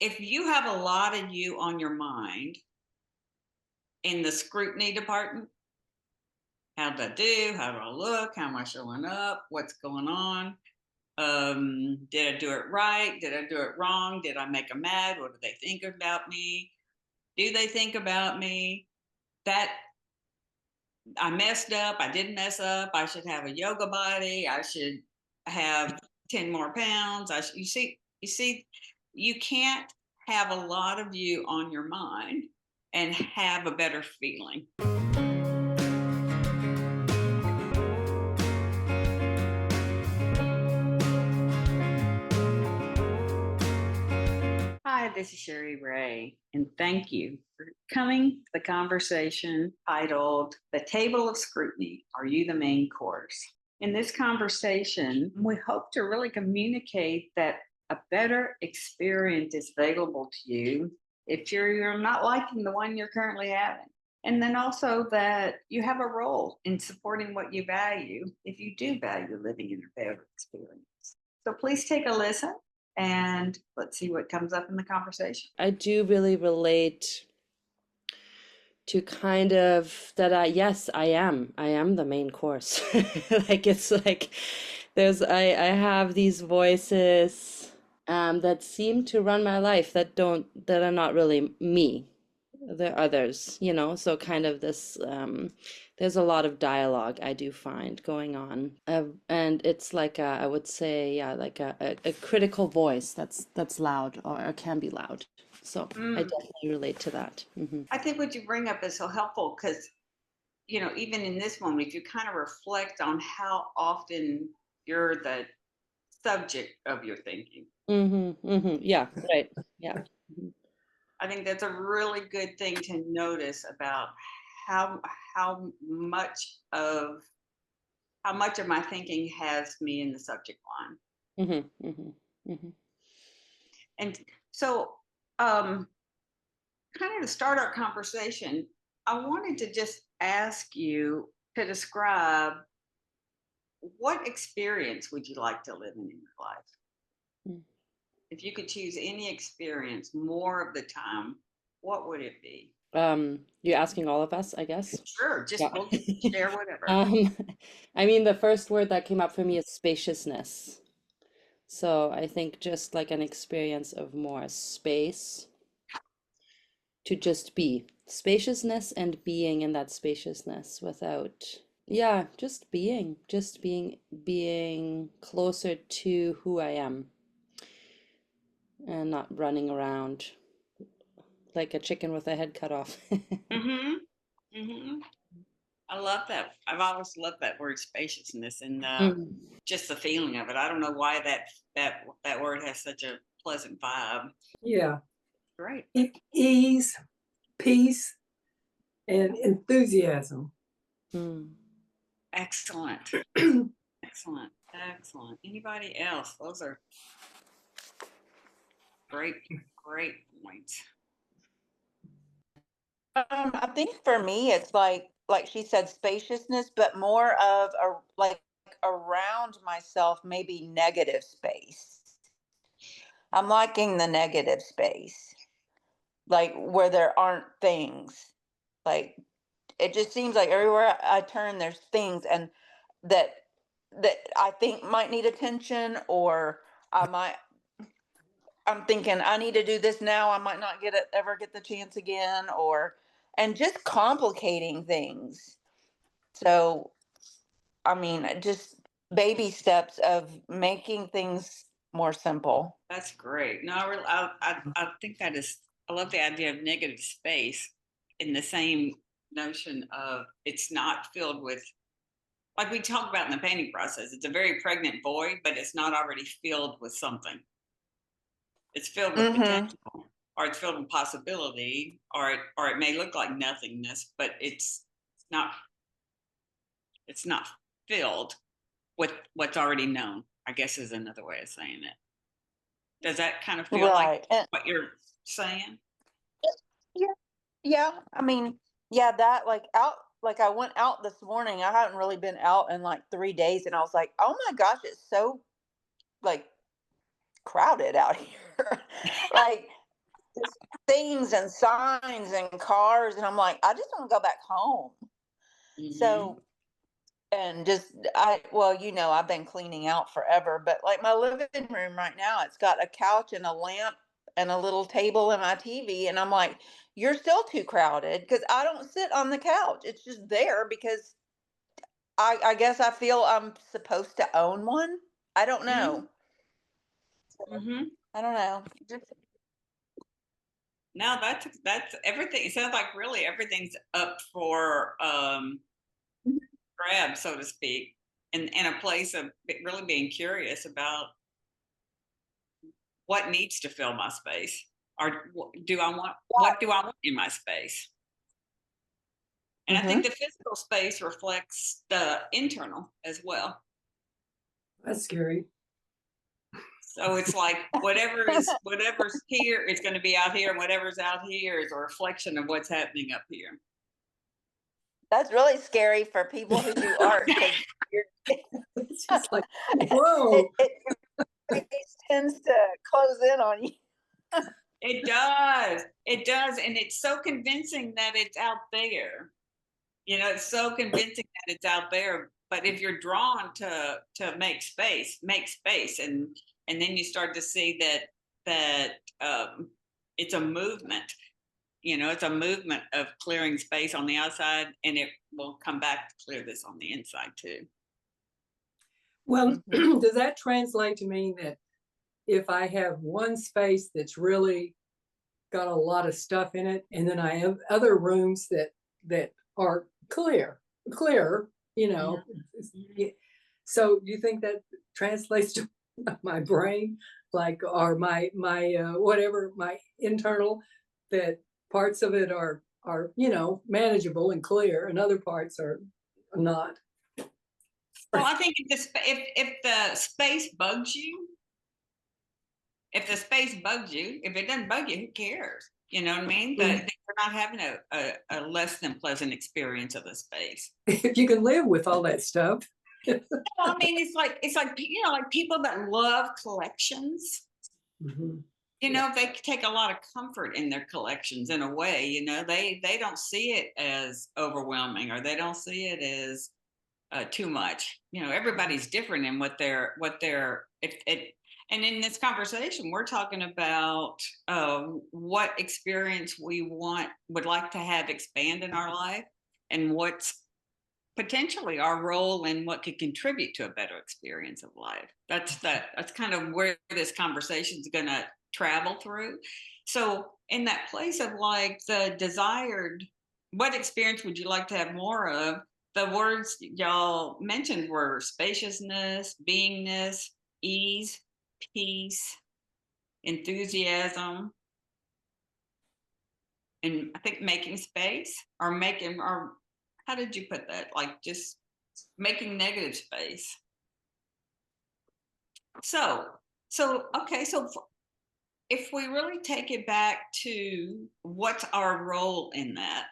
if you have a lot of you on your mind in the scrutiny department, how did I do? How do I look? How am I showing up? What's going on? Did I do it right? Did I do it wrong? Did I make them mad? What do they think about me? Do they think about me? That I messed up. I didn't mess up. I should have a yoga body. I should have 10 more pounds. You see, you can't have a lot of you on your mind and have a better feeling. Hi, this is Cherie Ray, and thank you for coming to the conversation titled The Table of Scrutiny. Are you the main course? In this conversation, we hope to really communicate that a better experience is available to you if you're not liking the one you're currently having. And then also that you have a role in supporting what you value if you do value living in a better experience. So please take a listen and let's see what comes up in the conversation. I do really relate to kind of that yes, I am the main course. Like it's like I have these voices that seem to run my life that are not really me. They're others, so kind of this there's a lot of dialogue I do find going on. And it's like I would say, yeah, like a critical voice that's loud or can be loud. So I Mm, definitely relate to that. I think what you bring up is so helpful because, even in this moment, if you kind of reflect on how often you're the subject of your thinking, Yeah, right. Yeah. Mhm. I think that's a really good thing to notice about how how much of how much of my thinking has me in the subject line. Mhm. Mhm. Mhm. And so, um, kind of to start our conversation, I wanted to just ask you to describe what experience would you like to live in your life? Mm. If you could choose any experience more of the time, what would it be? You're asking all of us, I guess. Sure, just Yeah. we'll just share whatever. Um, I mean, the first word that came up for me is spaciousness. So I think just like an experience of more space to just be. Spaciousness and being in that spaciousness without, yeah, being closer to who I am and not running around like a chicken with a head cut off. Mm-hmm. Mm-hmm. I love that. I've always loved that word spaciousness and Mm. just the feeling of it. I don't know why that word has such a pleasant vibe. Yeah. Great. Ease, peace, and enthusiasm. Mm. Excellent. Excellent. Excellent. Anybody else? Those are great, great points. I think for me, it's like she said, spaciousness, but more of a like around myself, maybe negative space. I'm liking the negative space, like where there aren't things. Like it just seems like everywhere I turn, there's things, and that that I think might need attention, or I might. I'm thinking I need to do this now. I might not ever get the chance again, or and just complicating things. So, I mean, just baby steps of making things more simple. That's great. No, I think that is. I love the idea of negative space in the same notion of it's not filled with, like we talk about in the painting process. It's a very pregnant void, but it's not already filled with something. It's filled with Mm-hmm. potential, or it's filled with possibility, or it may look like nothingness, but not it's not filled with what's already known. I guess is another way of saying it. Does that kind of feel like Right. And what you're saying? yeah, yeah. I mean, yeah, that like out like I went out this morning. I haven't really been out in like 3 days, and I was like, oh my gosh, it's so like crowded out here. Like just things and signs and cars, and I'm like, I just want to go back home. So, and just well, I've been cleaning out forever, but like my living room right now, it's got a couch and a lamp and a little table and my TV, and I'm like, you're still too crowded because I don't sit on the couch. It's just there because I guess I feel I'm supposed to own one. I don't know. Mm-hmm. I don't know. No, that's everything. It sounds like really everything's up for grab, so to speak, in a place of really being curious about what needs to fill my space, or what do I want in my space. And I think the physical space reflects the internal as well. That's scary. So it's like whatever's here is going to be out here, and whatever's out here is a reflection of what's happening up here. That's really scary for people who do art because It's just like, whoa. it tends to close in on you. It does, and it's so convincing that it's out there. It's so convincing that it's out there. But if you're drawn to make space, and then you start to see that it's a movement. It's a movement of clearing space on the outside, and it will come back to clear this on the inside too. Well, does that translate to mean that if I have one space that's really got a lot of stuff in it, and then I have other rooms that are clearer, so you think that translates to my brain, like, or my whatever, my internal, that parts of it are manageable and clear, and other parts are not? Well, I think if the space bugs you, if it doesn't bug you, who cares? You know what I mean? That you're not having a less than pleasant experience of the space. If you can live with all that stuff. I mean, it's like like people that love collections. They take a lot of comfort in their collections in a way. They don't see it as overwhelming, or they don't see it as too much. Everybody's different in what they're and in this conversation, we're talking about what experience we would like to have expand in our life, and what's potentially our role in what could contribute to a better experience of life. That's kind of where this conversation is going to travel through. So in that place of like the desired, what experience would you like to have more of? The words y'all mentioned were spaciousness, beingness, ease, peace, enthusiasm, and I think making space, or how did you put that? Like just making negative space. So okay, so if we really take it back to what's our role in that,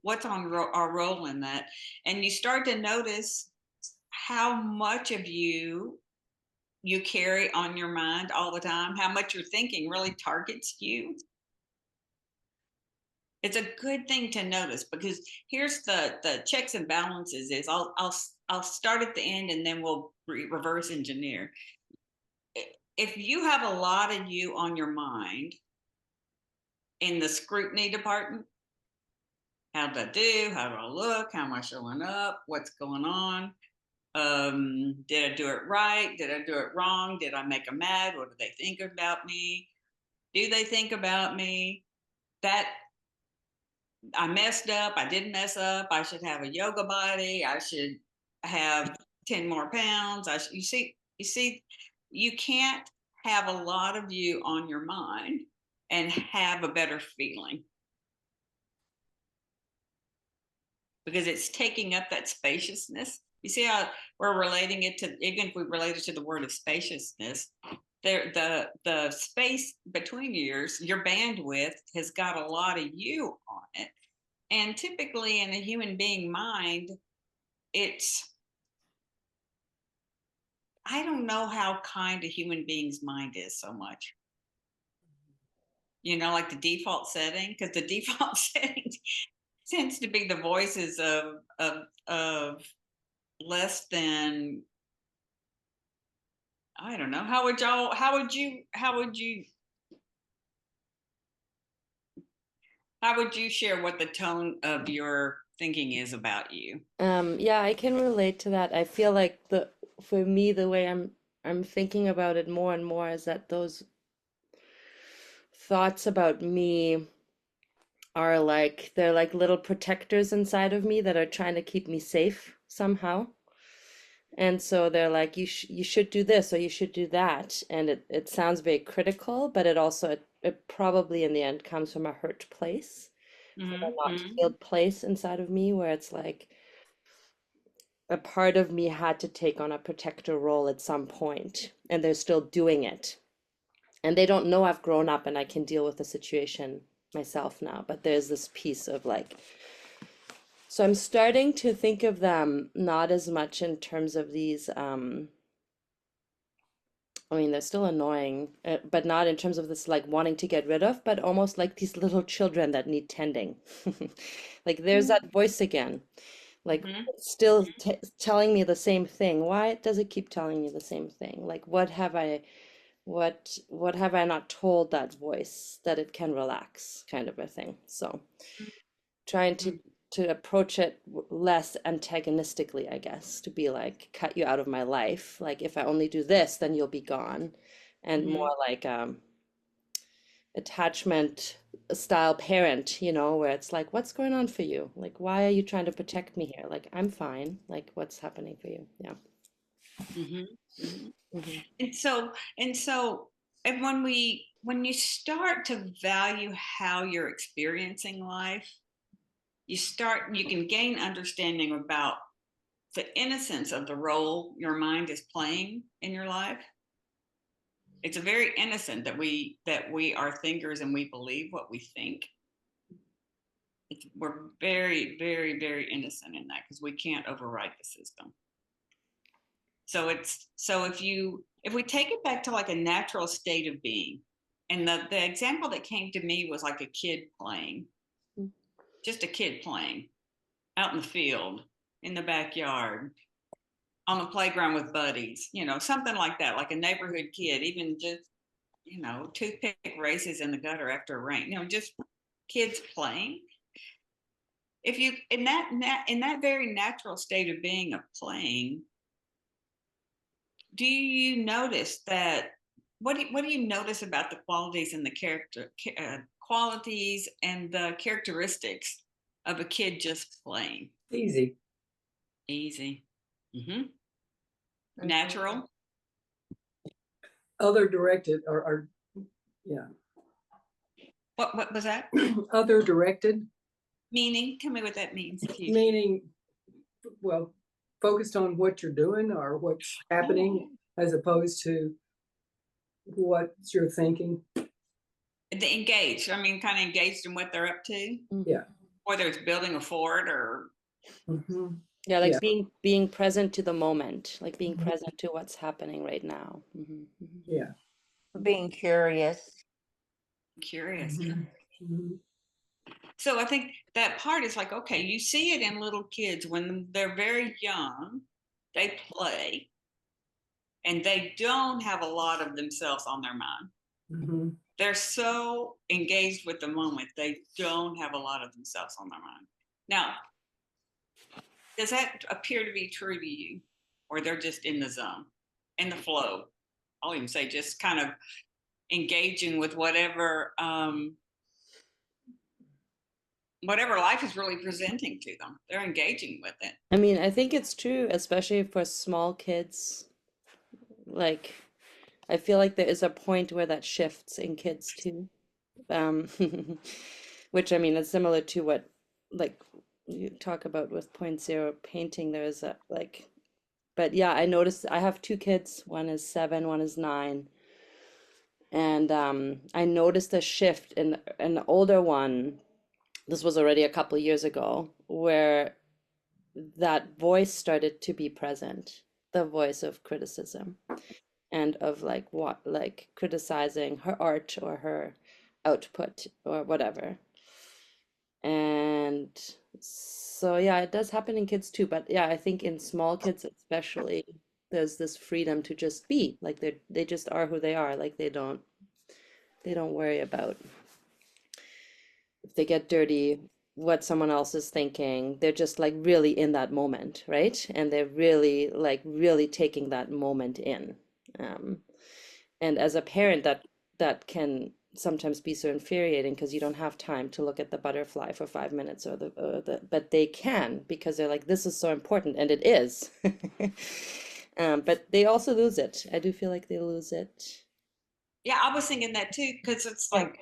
our role in that, and you start to notice how much of you carry on your mind all the time, how much your thinking really targets you. It's a good thing to notice, because here's the checks and balances is I'll start at the end, and then we'll reverse engineer. If you have a lot of you on your mind in the scrutiny department, how did I do? How do I look? How am I showing up? What's going on? Did I do it right? Did I do it wrong? Did I make them mad? What do they think about me? Do they think about me? That I messed up. I didn't mess up. I should have a yoga body. I should have 10 more pounds. You see, you can't have a lot of you on your mind and have a better feeling, because it's taking up that spaciousness. You see how we're relating it to, even if we relate it to the word of spaciousness, the space between your bandwidth has got a lot of you on it. And typically in a human being mind, I don't know how kind a human being's mind is so much. like the default setting, because the default setting tends to be the voices of less than, I don't know. How would you share what the tone of your thinking is about you? Yeah, I can relate to that. I feel like for me, the way I'm thinking about it more and more is that those thoughts about me are like they're like little protectors inside of me that are trying to keep me safe somehow. And so they're like, you should do this or you should do that. And it sounds very critical, but it probably in the end comes from a hurt place, from a not Mm-hmm. healed place inside of me where it's like a part of me had to take on a protector role at some point, and they're still doing it. And they don't know I've grown up and I can deal with the situation myself now, but there's this piece of like, so I'm starting to think of them not as much in terms of these, I mean, they're still annoying, but not in terms of this like wanting to get rid of, but almost like these little children that need tending. Like there's that voice again, like Mm-hmm. still telling me the same thing. Why does it keep telling me the same thing? Like what have I not told that voice that it can relax, kind of a thing. So trying to approach it less antagonistically, I guess, to be like, cut you out of my life. Like if I only do this, then you'll be gone. And Mm-hmm. more like attachment style parent, where it's like, what's going on for you? Like, why are you trying to protect me here? Like, I'm fine. Like, what's happening for you? Yeah. Mm-hmm. Mm-hmm. Hmm. And when you start to value how you're experiencing life, you can gain understanding about the innocence of the role your mind is playing in your life. It's a very innocent that we are thinkers and we believe what we think. We're very, very, very innocent in that because we can't override the system. So if we take it back to like a natural state of being, and the example that came to me was like a kid playing, just a kid playing out in the field, in the backyard, on the playground with buddies, something like that, like a neighborhood kid, even just, toothpick races in the gutter after a rain, just kids playing. If you in that very natural state of being of playing, do you notice that what do you notice about the qualities and the qualities and the characteristics of a kid just playing? Easy. Easy. Mm-hmm. Natural. Other directed or yeah. What was that? Other directed. Meaning? Tell me what that means. Meaning, well, focused on what you're doing or what's happening as opposed to what you're thinking. The engaged. I mean, kind of engaged in what they're up to. Yeah. Whether it's building a fort or. Mm-hmm. Yeah, like Yeah. being present to the moment, like being Mhm. present to what's happening right now. Yeah. Being curious. Curious. Mm-hmm. Mm-hmm. So I think that part is like, okay, you see it in little kids when they're very young, they play and they don't have a lot of themselves on their mind. Mm-hmm. They're so engaged with the moment, they don't have a lot of themselves on their mind. Now, does that appear to be true to you? Or they're just in the zone, in the flow? I'll even say just kind of engaging with whatever life is really presenting to them. They're engaging with it. I mean, I think it's true, especially for small kids. Like, I feel like there is a point where that shifts in kids too. Um, which I mean, is similar to what, like, you talk about with point zero painting. There is a like, but yeah, I noticed I have two kids. One is 7, one is 9. And I noticed a shift in an older one. This was already a couple years ago, where that voice started to be present, the voice of criticism and of like what like criticizing her art or her output or whatever. And so, yeah, it does happen in kids too. But yeah, I think in small kids especially, there's this freedom to just be like they just are who they are. Like they don't worry about if they get dirty, what someone else is thinking. They're just like really in that moment, right? And they're really like really taking that moment in. Um, and as a parent, that can sometimes be so infuriating because you don't have time to look at the butterfly for 5 minutes but they can because they're like, this is so important, and it is. But they also lose it. I do feel like they lose it. Yeah, I was thinking that too, because it's Yeah. like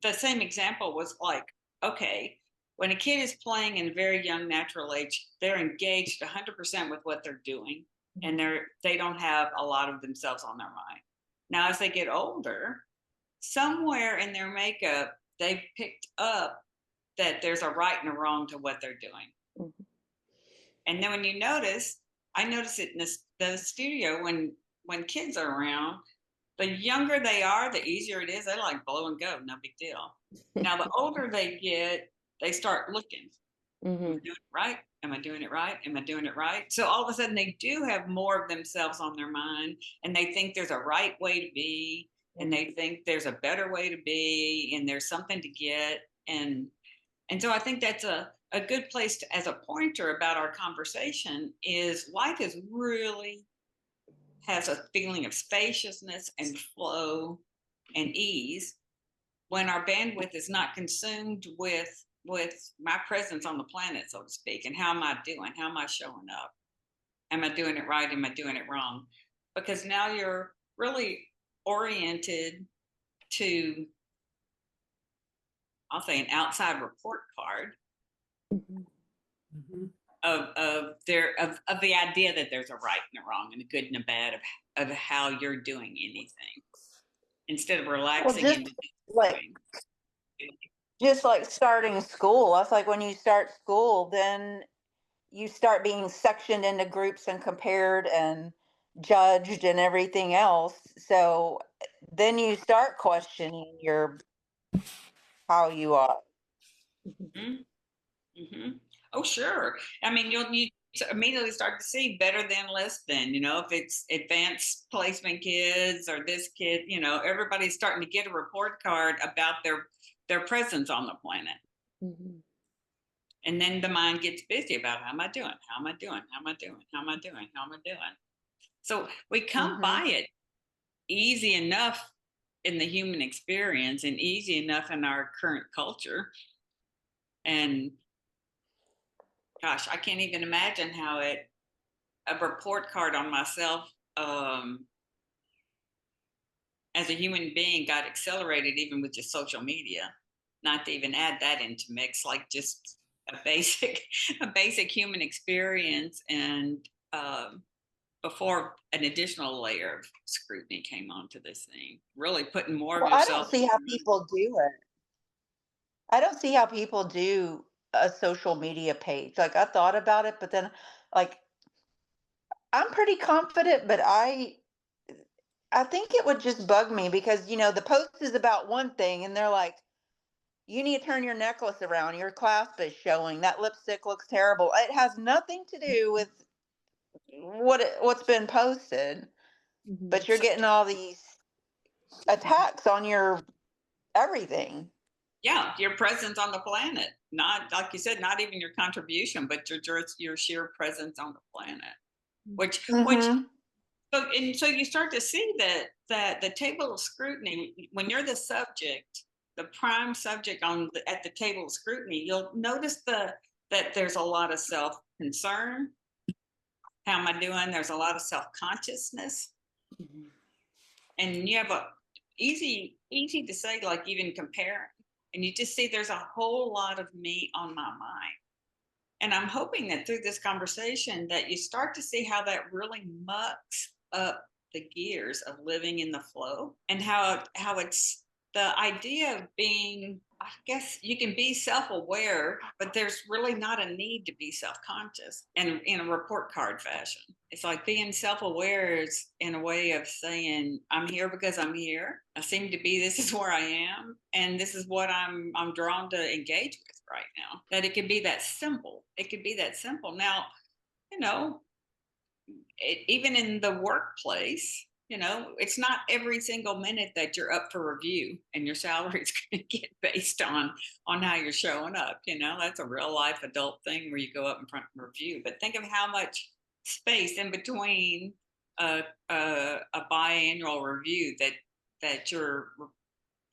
the same example was like, okay, when a kid is playing in a very young natural age, they're engaged 100% with what they're doing, and they don't have a lot of themselves on their mind. Now, as they get older, somewhere in their makeup, they've picked up that there's a right and a wrong to what they're doing. Mhm. And then when you notice, I notice it in the studio when kids are around, the younger they are, the easier it is. They like blow and go, no big deal. Now, the older they get, they start looking. Am I Mhm. doing it right? Am I doing it right? Am I doing it right? So all of a sudden, they do have more of themselves on their mind, and they think there's a right way to be, and they think there's a better way to be, and there's something to get. And so I think that's a good place to, as a pointer about our conversation, is life is really has a feeling of spaciousness and flow and ease when our bandwidth is not consumed with my presence on the planet, so to speak, and how am I doing? How am I showing up? Am I doing it right? Am I doing it wrong? Because now you're really oriented to, I'll say, an outside report card Mhm. Mhm. of the idea that there's a right and a wrong and a good and a bad of how you're doing anything, instead of Well, relaxing into like doing. just like starting school. I feel like when you start school, then you start being sectioned into groups and compared and judged and everything else. So then you start questioning your how you are. Mhm. Mhm. Oh, sure. I mean, you immediately start to see better than, less than. If it's advanced placement kids or this kid, everybody's starting to get a report card about their presence on the planet. Mhm. And then the mind gets busy about, how am I doing? How am I doing? How am I doing? How am I doing? How am I doing? So we come Mm-hmm. by it easy enough in the human experience and easy enough in our current culture. And gosh, I can't even imagine how a report card on myself, as a human being, got accelerated even with just social media. Not to even add that into mix, like just a basic a basic human experience, and before an additional layer of scrutiny came onto this thing, really putting more of Well, I don't yourself. see how people do it. I don't see how people do a social media page. Like I thought about it, but then like I'm pretty confident, but I think it would just bug me because the post is about one thing and they're like, you need to turn your necklace around, your clasp is showing, that lipstick looks terrible. It has nothing to do with what's been posted, Mhm. but you're getting all these attacks on your everything. Yeah, your presence on the planet, not like you said, not even your contribution, but your sheer presence on the planet. Which Mhm. so you start to see that the table of scrutiny, when you're the subject, the prime subject at the table of scrutiny, you'll notice that there's a lot of self concern. How am I doing? There's a lot of self consciousness, Mhm. and you have a easy to say, like, even comparing, and you just see there's a whole lot of me on my mind. And I'm hoping that through this conversation that you start to see how that really mucks up the gears of living in the flow, and how it's the idea of being, I guess you can be self-aware, but there's really not a need to be self-conscious in a report card fashion. It's like being self-aware is in a way of saying, I'm here because I'm here. I seem to be, this is where I am, and this is what I'm drawn to engage with right now. That it could be that simple. It could be that simple. Now, you know, even in the workplace, you know, it's not every single minute that you're up for review and your salary is going to get based on how you're showing up. You know, that's a real life adult thing where you go up in front of review. But think of how much space in between a biannual review that you're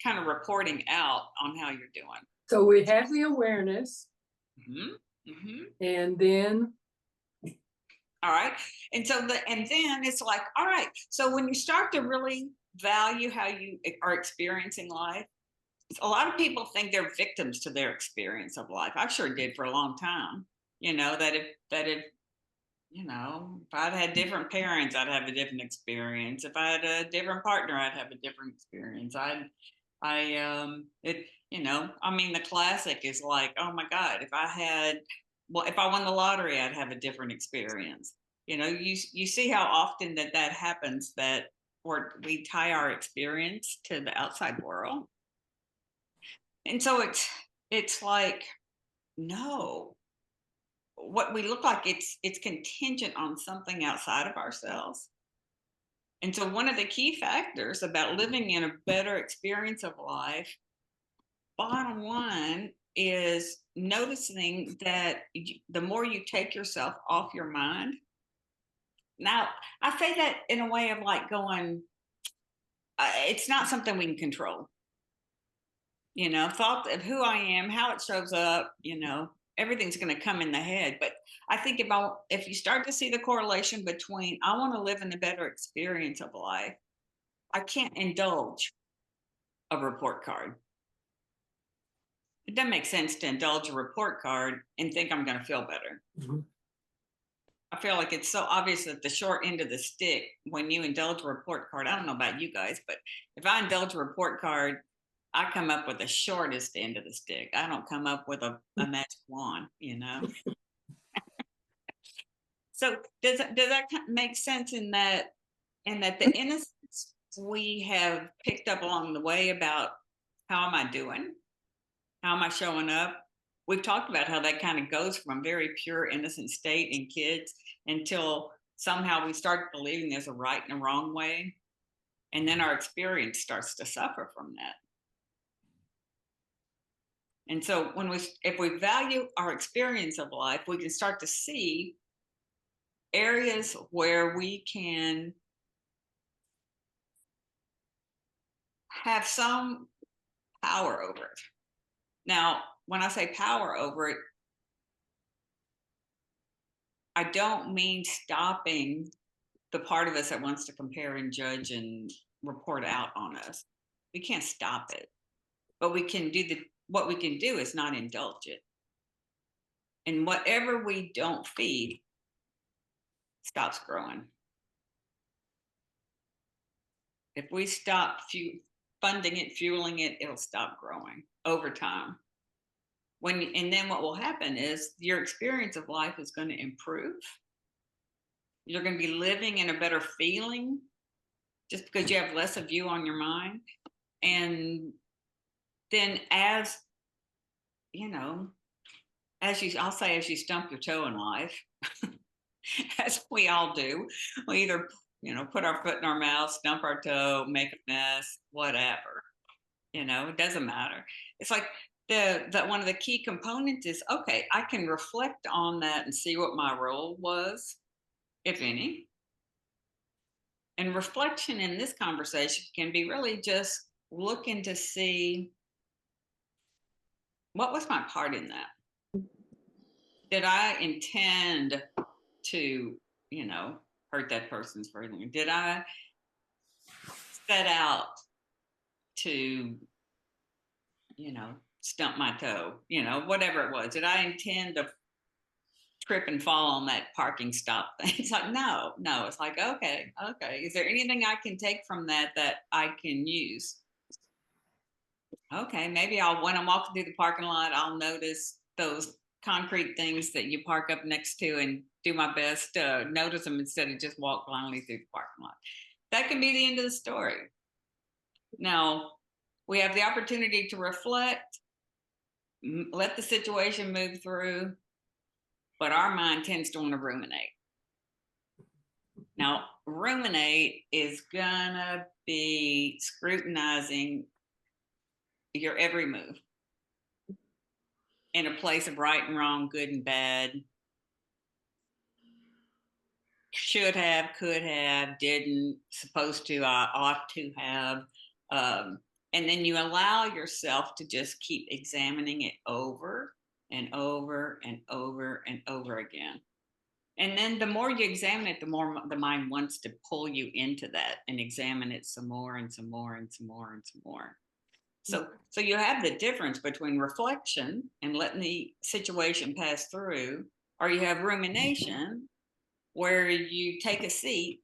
kind of reporting out on how you're doing. So we have the awareness, and then all right. And so and then it's like, all right. So when you start to really value how you are experiencing life, a lot of people think they're victims to their experience of life. I sure did for a long time. You know, that if you know, if I'd had different parents, I'd have a different experience. If I had a different partner, I'd have a different experience. You know, I mean, the classic is like, oh my God, if I won the lottery, I'd have a different experience. You know, you see how often that happens, that or we tie our experience to the outside world. And so it's like, no, what we look like, it's contingent on something outside of ourselves. And so one of the key factors about living in a better experience of life, bottom line, is noticing that the more you take yourself off your mind. Now, I say that in a way of like going, it's not something we can control. You know, thought of who I am, how it shows up, you know, everything's going to come in the head. But I think if you start to see the correlation between, I want to live in a better experience of life, I can't indulge a report card. It doesn't make sense to indulge a report card and think I'm going to feel better. I feel like it's so obvious that the short end of the stick, when you indulge a report card, I don't know about you guys, but if I indulge a report card, I come up with the shortest end of the stick. I don't come up with a magic wand, you know? So does that make sense in that the innocence we have picked up along the way about how am I doing? How am I showing up? We've talked about how that kind of goes from a very pure innocent state in kids until somehow we start believing there's a right and a wrong way. And then our experience starts to suffer from that. And so if we value our experience of life, we can start to see areas where we can have some power over it. Now, when I say power over it, I don't mean stopping the part of us that wants to compare and judge and report out on us. We can't stop it, but what we can do is not indulge it. And whatever we don't feed stops growing. If we stop funding it, fueling it, it'll stop growing over time. And then what will happen is your experience of life is going to improve. You're going to be living in a better feeling just because you have less of you on your mind. And then as you stump your toe in life, as we all do, we either, put our foot in our mouth, stump our toe, make a mess, whatever, it doesn't matter. It's like that one of the key components is, okay, I can reflect on that and see what my role was, if any. And reflection in this conversation can be really just looking to see, what was my part in that? Did I intend to, hurt that person's feeling? Did I set out to, stump my toe, whatever it was? Did I intend to trip and fall on that parking stop thing? It's like, no. It's like, okay. Is there anything I can take from that I can use? Okay, maybe when I'm walking through the parking lot, I'll notice those concrete things that you park up next to and do my best to notice them instead of just walk blindly through the parking lot. That can be the end of the story. Now, we have the opportunity to reflect, let the situation move through, but our mind tends to want to ruminate. Now, ruminate is gonna be scrutinizing your every move in a place of right and wrong, good and bad, should have, could have, didn't, supposed to, ought to have. And then you allow yourself to just keep examining it over and over and over and over again. And then the more you examine it, the more the mind wants to pull you into that and examine it some more and some more and some more and some more. So you have the difference between reflection and letting the situation pass through, or you have rumination where you take a seat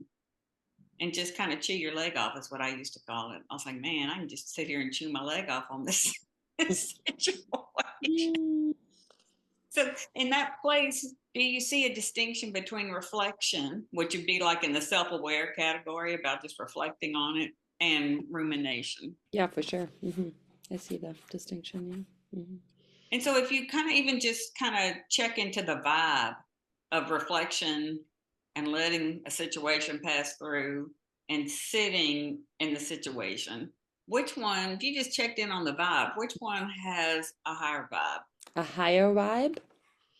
and just kind of chew your leg off, is what I used to call it. I was like, man, I can just sit here and chew my leg off on this situation. So in that place, do you see a distinction between reflection, which would be like in the self-aware category about just reflecting on it, and rumination? Yeah, for sure. I see the distinction. Yeah. And so if you kind of even just kind of check into the vibe of reflection and letting a situation pass through and sitting in the situation, which one, if you just checked in on the vibe, which one has a higher vibe? A higher vibe?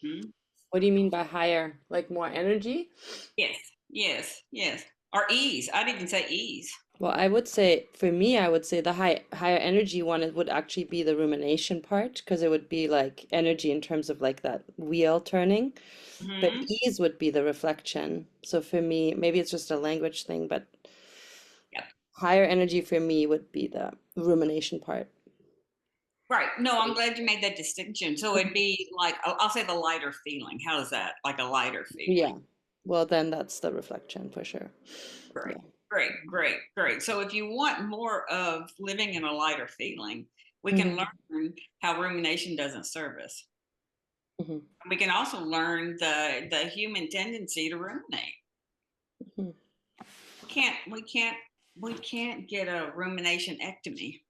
Hmm? What do you mean by higher? Like more energy? Yes, yes, yes. Or ease. I'd even say ease. Well, I would say for me, I would say the higher energy one it would actually be the rumination part because it would be like energy in terms of like that wheel turning. But Hmm. ease would be the reflection. So for me, maybe it's just a language thing, but Yep. higher energy for me would be the rumination part. Right. No, I'm glad you made that distinction. So it'd be like, I'll say the lighter feeling. How is that? Like a lighter feeling. Yeah. Well, then that's the reflection for sure. Great, Yeah. great, great, great. So if you want more of living in a lighter feeling, we can hmm learn how rumination doesn't serve us. hmm We can also learn the human tendency to ruminate. hmm We can't get a rumination ectomy.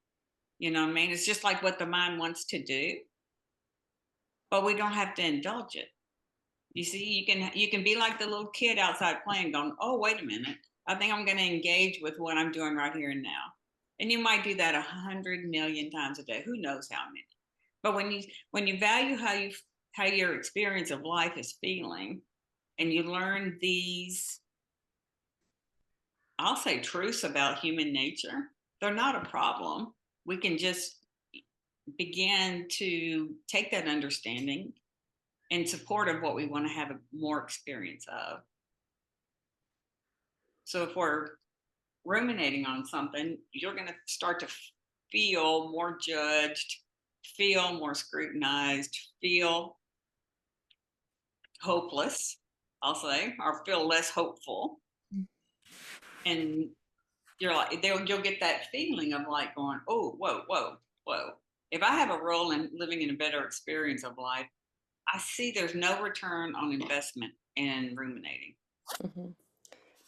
You know what I mean? It's just like what the mind wants to do, but we don't have to indulge it. You see, you can be like the little kid outside playing, going, "Oh, wait a minute! I think I'm going to engage with what I'm doing right here and now." And you might do that 100 million times a day. Who knows how many? But when you value how your experience of life is feeling, and you learn these, I'll say, truths about human nature, they're not a problem. We can just begin to take that understanding in support of what we want to have a more experience of. So if we're ruminating on something, you're going to start to feel more judged, feel more scrutinized, feel hopeless, I'll say, or feel less hopeful. And you're like, you'll get that feeling of like going, oh, whoa, whoa, whoa. If I have a role in living in a better experience of life, I see there's no return on investment in ruminating. hmm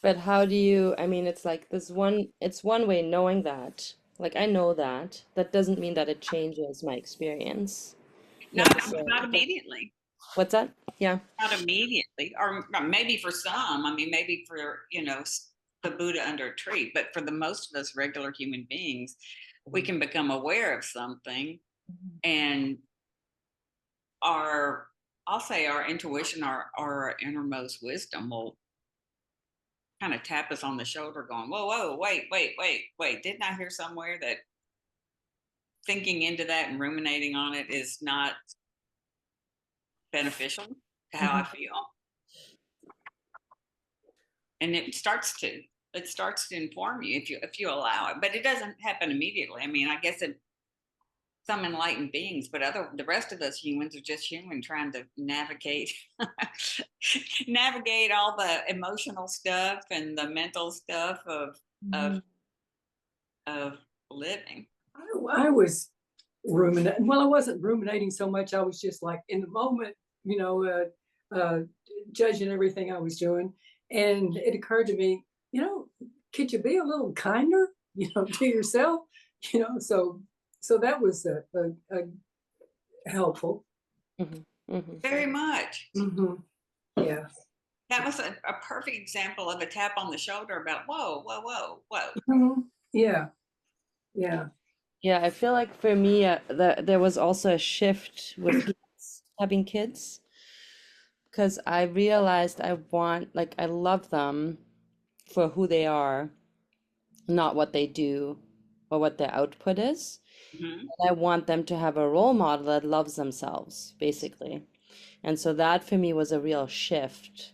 But how do you, I mean, it's like it's one way knowing that. Like I know that. That doesn't mean that it changes my experience Not necessarily. immediately. What's that? Yeah. Not immediately, or maybe for some. I mean, maybe for the Buddha under a tree, but for the most of us regular human beings, we can become aware of something, and our I'll say our intuition, our innermost wisdom will kind of tap us on the shoulder, going, "Whoa, whoa, wait, wait, wait, wait! Didn't I hear somewhere that thinking into that and ruminating on it is not beneficial to how I Mhm. feel?" And it starts to inform you if you allow it, but it doesn't happen immediately. I mean, I guess some enlightened beings, but the rest of us humans are just human trying to navigate navigate all the emotional stuff and the mental stuff of Mhm. of living. I was ruminate. Well, I wasn't ruminating so much. I was just like in the moment, you know, judging everything I was doing. And it occurred to me, you know, could you be a little kinder, you know, to yourself? You know, so that was a helpful. Very much. Yeah. That was a perfect example of a tap on the shoulder about whoa, whoa, whoa, whoa. Yeah. Yeah. Yeah, I feel like for me, there was also a shift with kids, having kids, because I realized I love them for who they are, not what they do or what their output is. Mhm. I want them to have a role model that loves themselves, basically. And so that for me was a real shift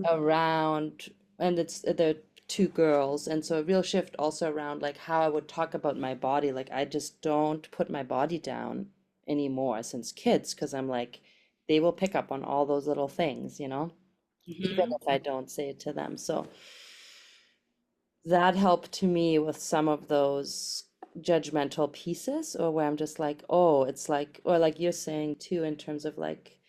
around, and they're two girls, and so a real shift also around like how I would talk about my body. Like I just don't put my body down anymore since kids, because I'm like, they will pick up on all those little things, even Mhm. if I don't say it to them. So that helped to me with some of those judgmental pieces, or where I'm just like, oh, it's like, or like you're saying too, in terms of like,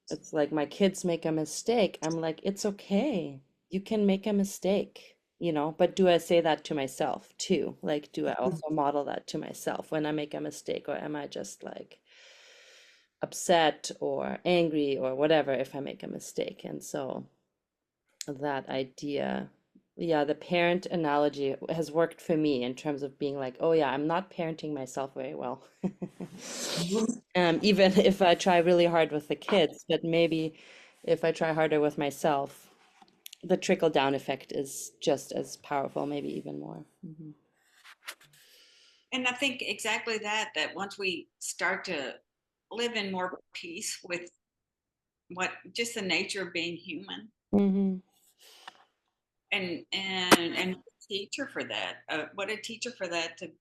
it's like my kids make a mistake. I'm like, it's okay. You can make a mistake, but do I say that to myself too? Like, do I also model that to myself when I make a mistake, or am I just like upset or angry or whatever if I make a mistake? And so that idea, yeah, the parent analogy has worked for me in terms of being like, oh yeah, I'm not parenting myself very well. Even if I try really hard with the kids, but maybe if I try harder with myself, the trickle down effect is just as powerful, maybe even more. And I think exactly that once we start to live in more peace with what just the nature of being human, Mm-hmm. and a teacher for that, what a teacher for that to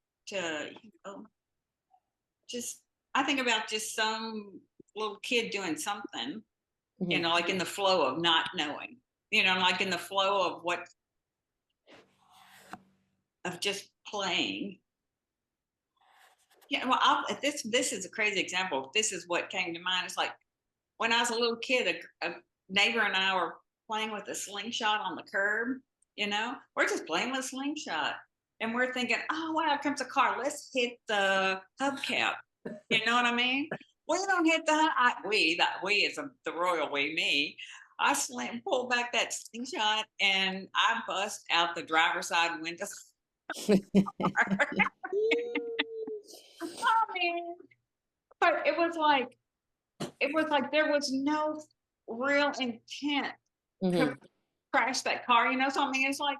just, I think about just some little kid doing something, Mm-hmm. like in the flow of not knowing, like in the flow of of just playing. Yeah, well, this is a crazy example. This is what came to mind. It's like when I was a little kid, a neighbor and I were playing with a slingshot on the curb. We're just playing with a slingshot, and we're thinking, "Oh wow, here comes a car. Let's hit the hubcap." You know what I mean? We don't hit that we is the royal we, me. I pull back that slingshot, and I bust out the driver's side window. Oh man! But it was like there was no real intent to Mm-hmm. crash that car. So I mean, it's like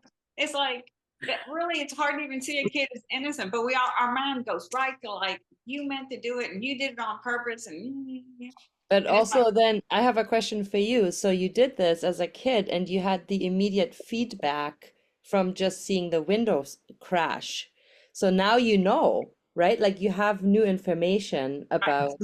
that. Really, it's hard to even see a kid as innocent. But our mind goes right to like you meant to do it and you did it on purpose, But and it's like also, then I have a question for you. So you did this as a kid and you had the immediate feedback from just seeing the windows crash. So now right? Like you have new information about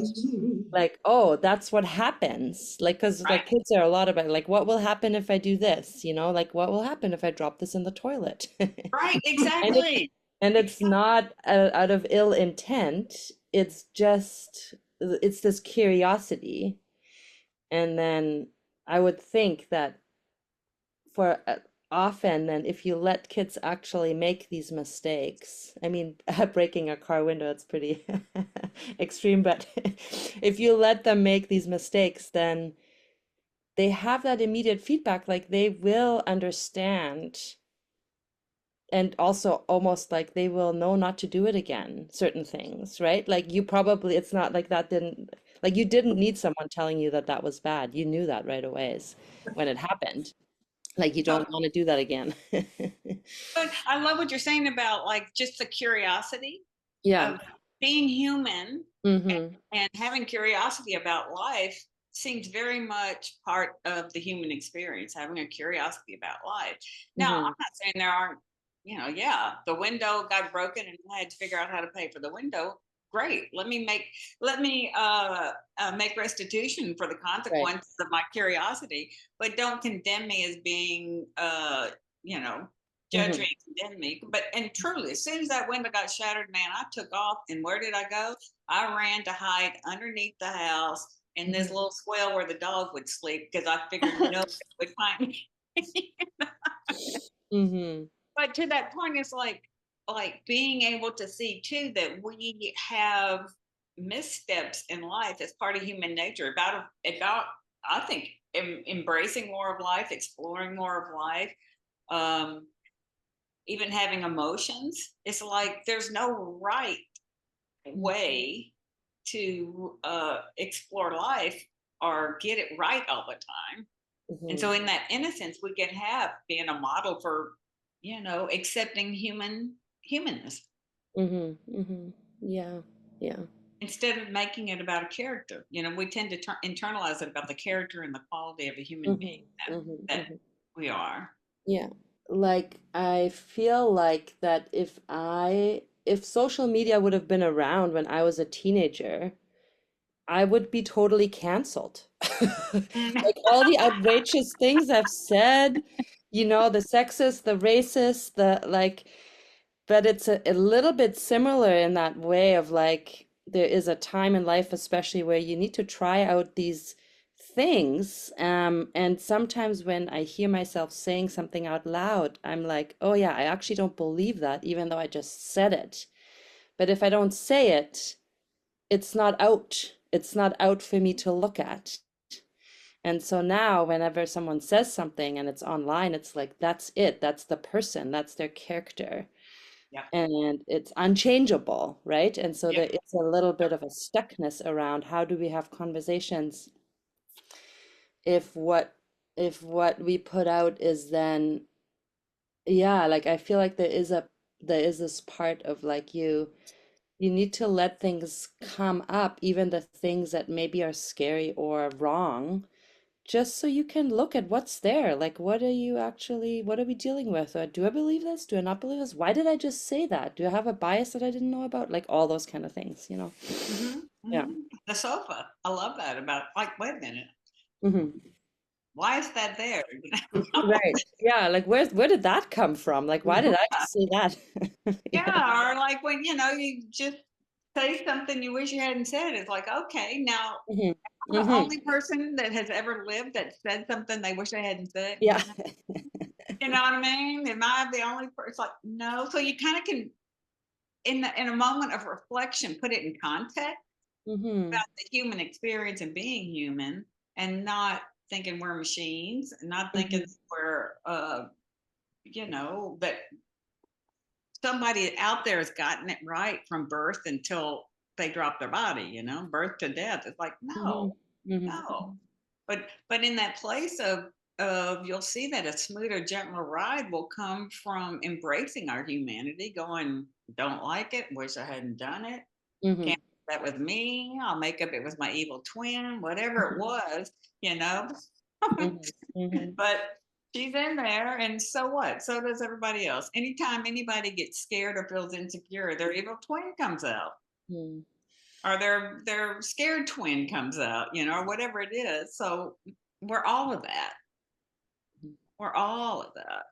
like, oh, that's what happens. Like, because right, like kids are a lot about like, what will happen if I do this? Like what will happen if I drop this in the toilet? right, And it, exactly. and it's not out of ill intent. It's just it's this curiosity. And then I would think that for often, then if you let kids actually make these mistakes, I mean, breaking a car window, it's pretty extreme, but if you let them make these mistakes, then they have that immediate feedback, like they will understand, and also almost like they will know not to do it again, certain things, right? Like you probably, it's not like that didn't, like you didn't need someone telling you that that was bad. You knew that right away when it happened. Like you don't want to do that again. But I love what you're saying about like just the curiosity Yeah. of being human, Mm-hmm. and having curiosity about life seems very much part of the human experience, having a curiosity about life. Now, I'm Mm-hmm. not saying there aren't, yeah, the window got broken and I had to figure out how to pay for the window. Great. Let me make restitution for the Right. consequences of my curiosity, but don't condemn me as being, you know, judge Mhm. me, condemn me. But and truly, as soon as that window got shattered, man, I took off. And where did I go? I ran to hide underneath the house in this Mhm. little swell where the dog would sleep because I figured no one would find me. Mhm. But to that point, it's like being able to see too that we have missteps in life as part of human nature. About I think embracing more of life, exploring more of life, um, even having emotions. It's like there's no right way to explore life or get it right all the time. And so, Mhm. in that innocence, we can have being a model for, accepting humanness Mhm. Mhm. Yeah. Yeah. instead of making it about a character. We tend to internalize it about the character and the quality of a human Mhm. being Mhm. that Mhm. we are. Yeah. Like I feel like that if social media would have been around when I was a teenager, I would be totally canceled. Mm. Like all the outrageous things I've said, the sexist, the racist, the like, but it's a little bit similar in that way of like, there is a time in life, especially where you need to try out these things. And sometimes when I hear myself saying something out loud, I'm like, oh yeah, I actually don't believe that, even though I just said it. But if I don't say it, it's not out. It's not out for me to look at. And so now, whenever someone says something and it's online, it's like, that's it. That's the person. That's their character. Yeah. And it's unchangeable, right? And so Yeah. there is a little bit of a stuckness around how do we have conversations if what we put out is then, yeah, like I feel like there is this part of like you need to let things come up, even the things that maybe are scary or wrong, just so you can look at what's there. Like, what are we dealing with? Or do I believe this? Do I not believe this? Why did I just say that? Do I have a bias that I didn't know about? Like all those kind of things. Hmm. Yeah. Hmm. The sofa. I love that about, like, wait a minute. Hmm. Why is that there? Right. Yeah. Like, where did that come from? Like, why did I just say that? Yeah. Yeah, or like when you just say something you wish you hadn't said. It's like, okay, now Hmm. I'm the Hmm. only person that has ever lived that said something they wish they hadn't said. Yeah. You know what I mean? Am I the only person? It's like, no. So you kind of can, in a moment of reflection, put it in context Hmm. about the human experience and being human, and not thinking we're machines, and not thinking Hmm. we're, that somebody out there has gotten it right from birth until they drop their body, birth to death. It's like, Hmm. no, no. Hmm. But in that place of you'll see that a smoother, gentler ride will come from embracing our humanity, going, don't like it, wish I hadn't done it, Hmm. can't do that with me. I'll make up it was my evil twin, whatever it was, you know. Hmm. Hmm. But she's in there, and so what? So does everybody else. Anytime anybody gets scared or feels insecure, their evil twin comes out, Hmm. or their scared twin comes out, or whatever it is. So we're all of that. We're all of that,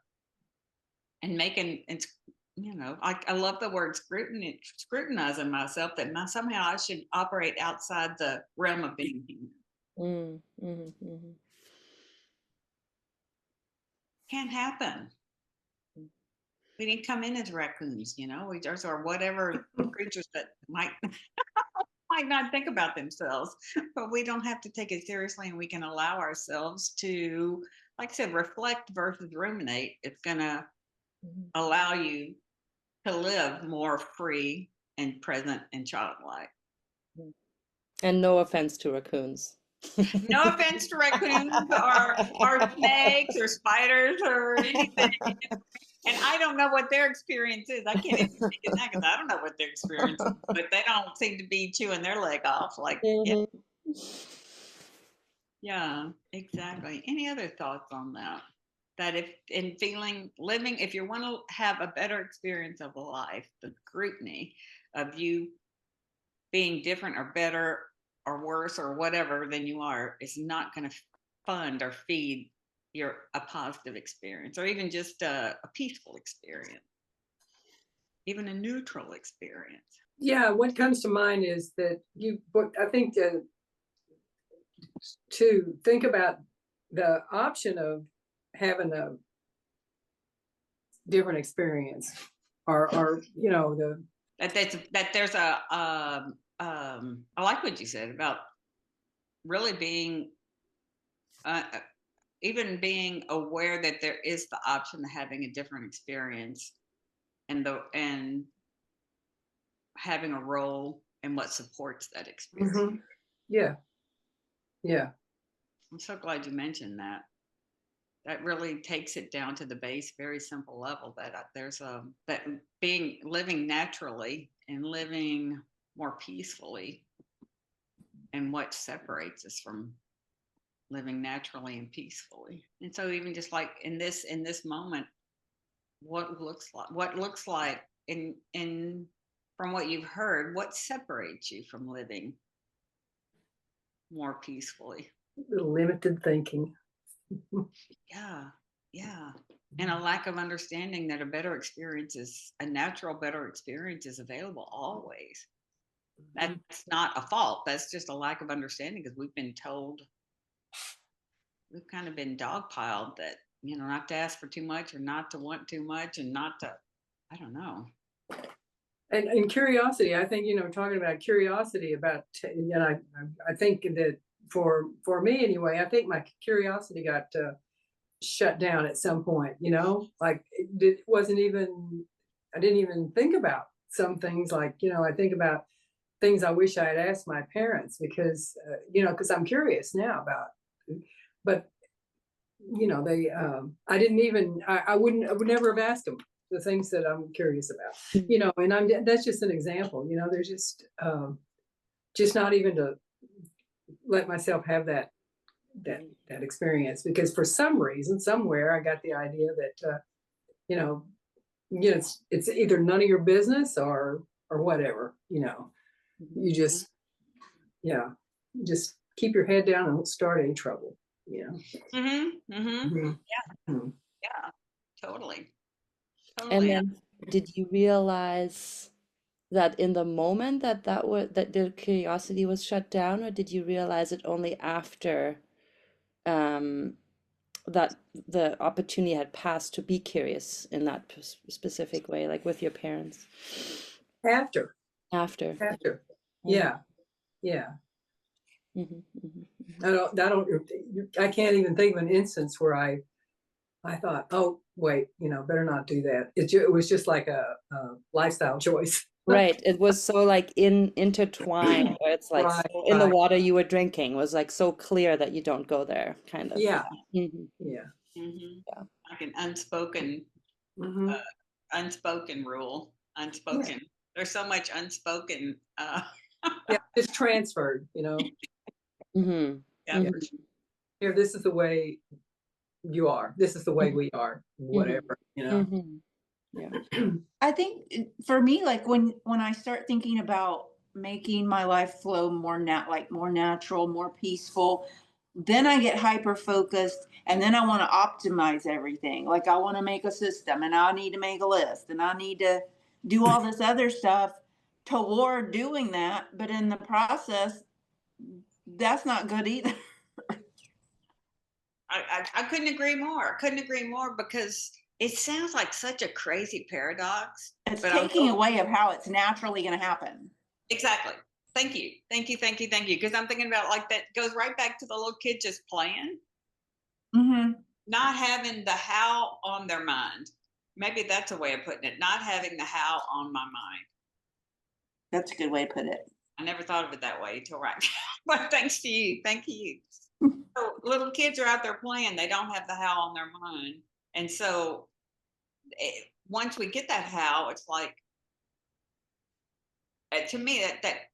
and making it's. I love the word scrutiny, scrutinizing myself. That somehow I should operate outside the realm of being human. Hmm. Hmm. Can't happen. We didn't come in as raccoons, we just are whatever creatures that might not think about themselves, but we don't have to take it seriously, and we can allow ourselves to, like I said, reflect versus ruminate. It's gonna allow you to live more free and present and childlike. And no offense to raccoons. No offense to raccoons or snakes or spiders or anything. And I don't know what their experience is. I can't even speak in that because I don't know what their experience is. But they don't seem to be chewing their leg off. Like, yeah, Mhm. yeah, exactly. Any other thoughts on that? That if in feeling living, if you want to have a better experience of life, the scrutiny of you being different or better or worse or whatever than you are is not going to fund or feed a positive experience, or even just a peaceful experience, even a neutral experience. Yeah, what comes to mind is that I think to think about the option of having a different experience, or that there's I like what you said about really being even being aware that there is the option of having a different experience, and having a role in what supports that experience. Mhm. Yeah, yeah. I'm so glad you mentioned that. That really takes it down to the base, very simple level, that there's that living naturally and living more peacefully, and what separates us from living naturally and peacefully. And so even just like in this moment, what looks like in from what you've heard, what separates you from living more peacefully? Little limited thinking. Yeah, yeah. And a lack of understanding that a natural better experience is available always. That's not a fault. That's just a lack of understanding, because we've kind of been dogpiled that, not to ask for too much, or not to want too much, and not to, I don't know. And curiosity, I think, talking about curiosity about, I think that for me anyway, I think my curiosity got shut down at some point, like it wasn't even, I didn't even think about some things, like, I think about things I wish I had asked my parents, because, because I'm curious now about, but, they, I didn't even, I would never have asked them the things that I'm curious about, and that's just an example, there's just not even to let myself have that experience, because for some reason, somewhere, I got the idea that, it's either none of your business or whatever, you just, yeah, just keep your head down and don't start any trouble, Mm-hmm. Mm-hmm. Mhm. Yeah. Totally. And Totally. then did you realize that in the moment that the curiosity was shut down, or did you realize it only after um that the opportunity had passed to be curious in that specific way, like with your parents? After, After. yeah, yeah. Mhm, mhm, mhm. I can't even think of an instance where I thought, oh, wait, better not do that. It was just like a lifestyle choice. Right. It was so like intertwined, where it's like Right, so in the right. water you were drinking was like so clear that you don't go there, kind of. Yeah, Mhm. yeah. Mm-hmm. Yeah. Like an unspoken Hmm. rule. Yeah, Unspoken. There's so much unspoken. yeah, just transferred, Mhm. Yeah, Yeah. for sure. Here, this is the way you are. This is the way Mhm. we are, Mhm. whatever, Mhm. Yeah. I think for me, like when I start thinking about making my life flow more natural, more peaceful, then I get hyper focused, and then I want to optimize everything. Like I want to make a system, and I need to make a list, and I need to do all this other stuff toward doing that. But in the process, that's not good either. I couldn't agree more. Couldn't agree more, because it sounds like such a crazy paradox. It's But I taking will, away of how it's naturally going to happen. exactly. Thank you. Thank you. Thank you. Thank you. Because I'm thinking about, like, that goes right back to the little kid just playing, Mm-hmm. not having the how on their mind. Maybe that's a way of putting it. Not having the how on my mind. That's a good way to put it. I never thought of it that way until right now. But thanks to you. Thank you. So little kids are out there playing. They don't have the how on their mind. And so once we get that how, it's like, to me,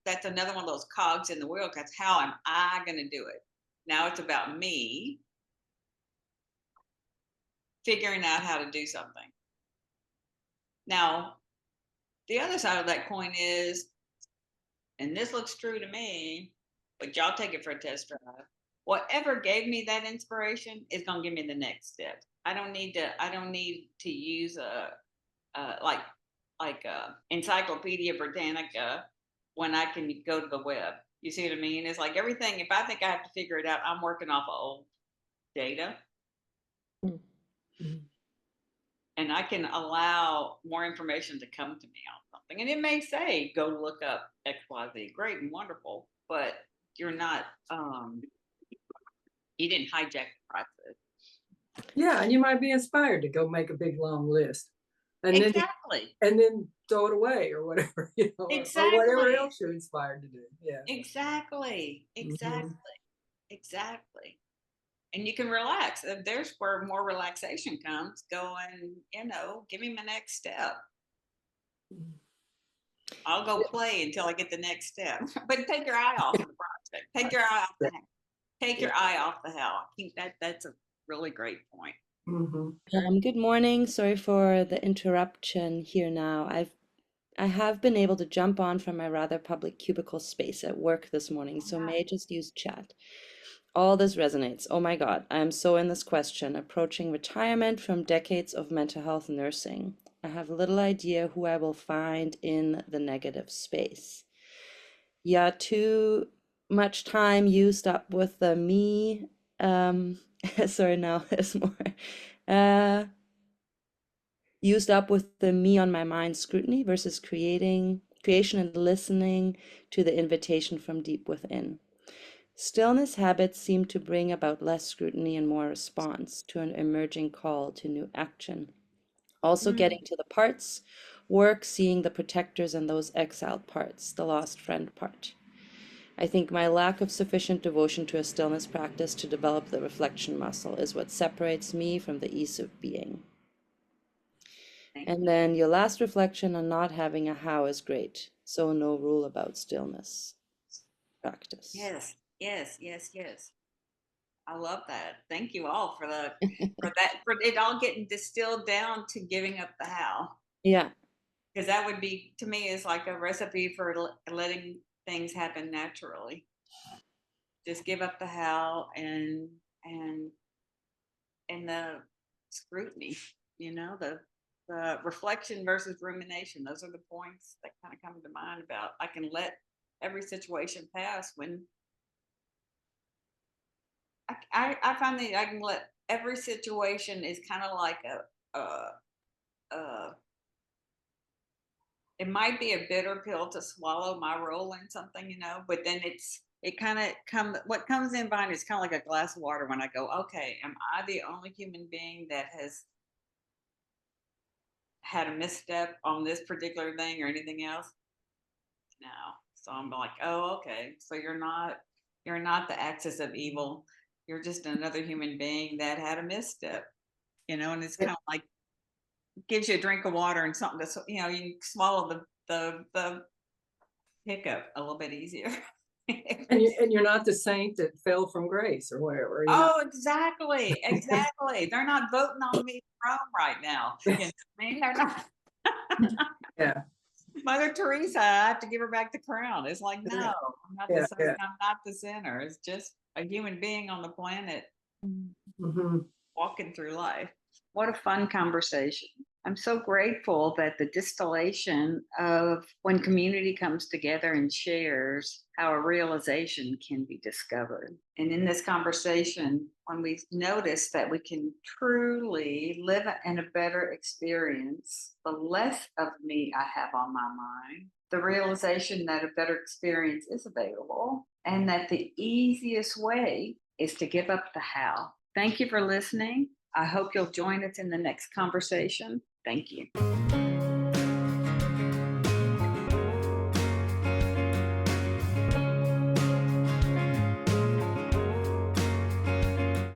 that's another one of those cogs in the wheel. Because how am I going to do it? Now it's about me figuring out how to do something. Now, the other side of that coin is, and this looks true to me, but y'all take it for a test drive. whatever gave me that inspiration is going to give me the next step. I don't need to use like Encyclopedia Britannica when I can go to the web. You see what I mean? It's like everything. If I think I have to figure it out, I'm working off of old data, and I can allow more information to come to me on something. And it may say, go look up XYZ. Great and wonderful, but you're not. You didn't hijack the process. Yeah, and you might be inspired to go make a big long list, and Exactly. then throw it away or whatever, you know, or whatever Exactly. else you're inspired to do. Yeah. Exactly. Exactly. Mhm. Exactly. And you can relax. There's where more relaxation comes, going, give me my next step. I'll go play until I get the next step. But take your eye off the project. Take your eye off the hell. Take your eye off the hell. I think that's a really great point. Good morning. Sorry for the interruption here now. I have been able to jump on from my rather public cubicle space at work this morning, so may just use chat. All this resonates. Oh my God, I am so in this question. Approaching retirement from decades of mental health nursing. I have little idea who I will find in the negative space. Yeah, too much time used up with the me. Sorry, now there's more. Used up with the me on my mind scrutiny versus creation and listening to the invitation from deep within. Stillness habits seem to bring about less scrutiny and more response to an emerging call to new action. Also getting to the parts, work, seeing the protectors and those exiled parts, the lost friend part. I think my lack of sufficient devotion to a stillness practice to develop the reflection muscle is what separates me from the ease of being. And then your last reflection on not having a how is great. So no rule about stillness practice. Yes. I love that. Thank you all for it all getting distilled down to giving up the how. Yeah. Because that would be, to me, is like a recipe for letting things happen naturally. Just give up the how and the scrutiny, the reflection versus rumination. Those are the points that kind of come to mind about I can let every situation pass when I find that I can let every situation is kind of like a it might be a bitter pill to swallow, my role in something, but then what comes in behind is kind of like a glass of water when I go, okay, am I the only human being that has had a misstep on this particular thing or anything else? No. So I'm like, oh, okay. So you're not the axis of evil. You're just another human being that had a misstep, and it's kind of like gives you a drink of water and something to, you swallow the hiccup a little bit easier. And you're not the saint that fell from grace or whatever. Oh, exactly. They're not voting on me from right now. I mean, they're not. Yeah. Mother Teresa, I have to give her back the crown. It's like, no, I'm not the saint. I'm not the sinner. It's just a human being on the planet walking through life. What a fun conversation. I'm so grateful that the distillation of when community comes together and shares how a realization can be discovered. And in this conversation, when we notice that we can truly live in a better experience, the less of me I have on my mind, the realization that a better experience is available, and that the easiest way is to give up the how. Thank you for listening. I hope you'll join us in the next conversation. Thank you.